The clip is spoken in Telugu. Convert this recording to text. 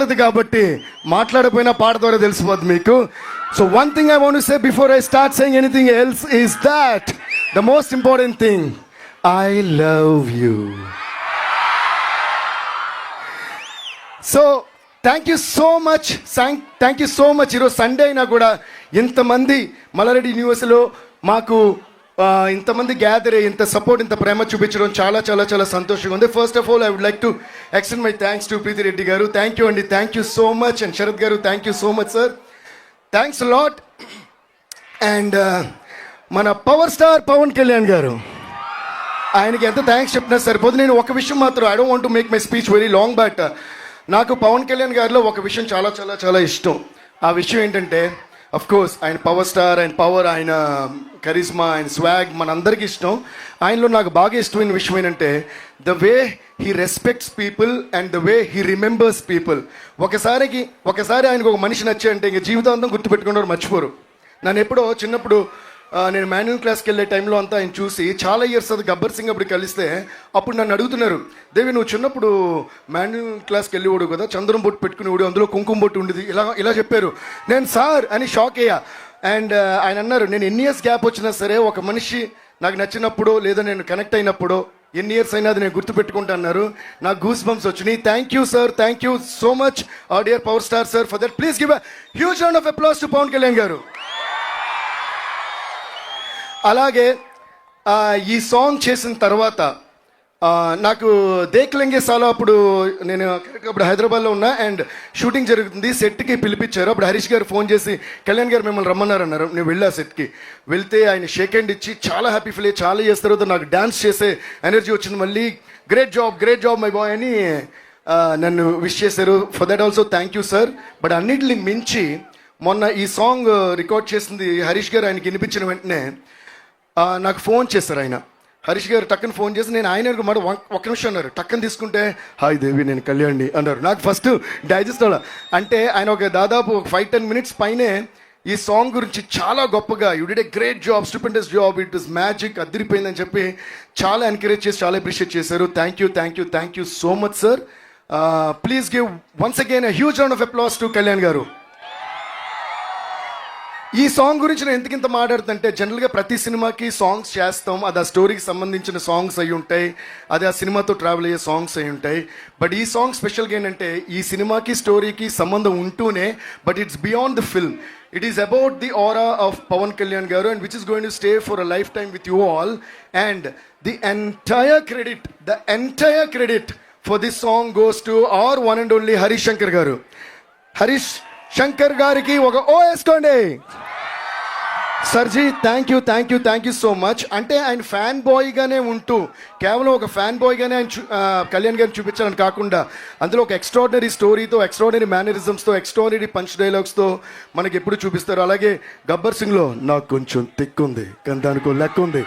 రావట్లేదు కాబట్టి మాట్లాడపోయినా పాట ద్వారా తెలిసిపోద్ది మీకు. So one thing I want to say before I start saying anything else is that the most important thing, I love you. So thank you so much. ఈరోజు సండే అయినా కూడా ఇంతమంది మల్లారెడ్డి యూనివర్సిటీలో మాకు ఇంతమంది గ్యాదర్ అయ్యి ఇంత సపోర్ట్, ఇంత ప్రేమ చూపించడం చాలా చాలా చాలా సంతోషంగా ఉంది. First of all I would like to extend my thanks to Preethi Reddy garu. Thank you అండి, thank you so much. And Sarath garu thank you so much sir, thanks lot. And మన పవర్ స్టార్ పవన్ కళ్యాణ్ గారు, ఆయనకి ఎంత థ్యాంక్స్ చెప్పినా సరిపోదు. నేను ఒక విషయం మాత్రం, I don't want to make my speech very long, but నాకు పవన్ కళ్యాణ్ గారిలో ఒక విషయం చాలా చాలా చాలా ఇష్టం. ఆ విషయం ఏంటంటే, అఫ్ కోర్స్ ఆయన పవర్ స్టార్, ఆయన పవర్, ఆయన కరిస్మా, ఆయన స్వాగ్ మనందరికీ ఇష్టం. ఆయనలో నాకు బాగా ఇష్టమైన విషయం ఏంటంటే the way he respects people and the way he remembers people. ఒకసారి ఆయనకు ఒక మనిషి నచ్చాయంటే ఇంక జీవితాంతం గుర్తుపెట్టుకున్నారు, మర్చిపోరు. నన్ను ఎప్పుడో చిన్నప్పుడు నేను మాన్యువల్ క్లాస్కి వెళ్ళే టైంలో అంతా ఆయన చూసి చాలా ఇయర్స్ అది గబ్బర్ సింగ్ అప్పుడు కలిస్తే అప్పుడు నన్ను అడుగుతున్నారు, దేవి నువ్వు చిన్నప్పుడు మాన్యువల్ క్లాస్కి వెళ్ళేవాడు కదా, చంద్రం బొట్టు పెట్టుకునేవాడు, అందులో కుంకుమ బొట్టు ఉండేది, ఇలా చెప్పారు. నేను సార్ అని షాక్ అయ్యా. అండ్ ఆయన అన్నారు, నేను ఎన్ని ఇయర్స్ గ్యాప్ వచ్చినా సరే ఒక మనిషి నాకు నచ్చినప్పుడు లేదా నేను కనెక్ట్ అయినప్పుడు ఎన్ని ఇయర్స్ అయినా అది నేను గుర్తుపెట్టుకుంటా అన్నారు. నాకు గూస్ బంప్స్ వచ్చినాయి. Thank you sir, thank you so much our dear power star sir for that. Please give a huge round of applause to Pawan Kalyan garu. అలాగే ఈ సాంగ్ చేసిన తర్వాత నాకు దేక్లెంగే సాలో అప్పుడు నేను అప్పుడు హైదరాబాద్లో ఉన్నా అండ్ షూటింగ్ జరుగుతుంది, సెట్కి పిలిపించారు. అప్పుడు హరీష్ గారు ఫోన్ చేసి కళ్యాణ్ గారు మిమ్మల్ని రమ్మన్నారన్నారు. నేను వెళ్ళా సెట్కి, వెళ్తే ఆయన షేక్ హ్యాండ్ ఇచ్చి చాలా హ్యాపీ ఫీల్ అయ్యి చాలా చేసిన తర్వాత నాకు డ్యాన్స్ చేసే ఎనర్జీ వచ్చింది. మళ్ళీ గ్రేట్ జాబ్ మై బాయ్ అని నన్ను విష్ చేశారు. For that also thank you sir. But అన్నిటిని మించి మొన్న ఈ సాంగ్ రికార్డ్ చేసింది హరీష్ గారు. ఆయనకి వినిపించిన వెంటనే నాకు ఫోన్ చేశారు ఆయన. హరీష్ గారు టక్కని ఫోన్ చేసి నేను ఆయన మాట ఒక్క నిమిషం అన్నారు. టక్కని తీసుకుంటే హాయ్ దేవి నేను కళ్యాణ్ని అన్నారు. నాకు ఫస్ట్ డైజెస్ట్ అవ్వాలి. అంటే ఆయన ఒక దాదాపు 5-10 minutes పైనే ఈ సాంగ్ గురించి చాలా గొప్పగా you did a great job, stupendous job, it is magic, అదిరిపోయిందని చెప్పి చాలా ఎంకరేజ్ చేసి చాలా అప్రిషియేట్ చేశారు. Thank you so much sir. Please give once again a huge round of applause to Kalyan garu. ఈ సాంగ్ గురించి నేను ఎందుకు ఇంత మాట్లాడుతుంటే, జనరల్గా ప్రతి సినిమాకి సాంగ్స్ చేస్తాం, అది ఆ స్టోరీకి సంబంధించిన సాంగ్స్ అయి ఉంటాయి, అది ఆ సినిమాతో ట్రావెల్ అయ్యే సాంగ్స్ అయి ఉంటాయి. బట్ ఈ సాంగ్ స్పెషల్గా ఏంటంటే ఈ సినిమాకి స్టోరీకి సంబంధం ఉంటూనే but it's beyond the film. It is about the aura of Pawan Kalyan garu and which is going to stay for a lifetime with you all. And the entire credit for this song goes to our one and only Harish Shankar garu. Harish Shankar గారికి ఒక ఓ వేసుకోండి. Sir ji thank you so much. అంటే ఆయన ఫ్యాన్ బాయ్గానే ఉంటూ కేవలం ఒక ఫ్యాన్ బాయ్గానే ఆయన కళ్యాణ్ గారిని చూపించాలని కాకుండా అందులో ఒక ఎక్స్ట్రాడినరీ స్టోరీతో, ఎక్స్ట్రాడినరీ మేనరిజమ్స్తో, ఎక్స్ట్రాడినరీ పంచ్ డైలాగ్స్తో మనకి ఎప్పుడు చూపిస్తారు. అలాగే గబ్బర్ సింగ్లో నాకు కొంచెం తిక్కుంది కానీ దానికో లెక్క ఉంది.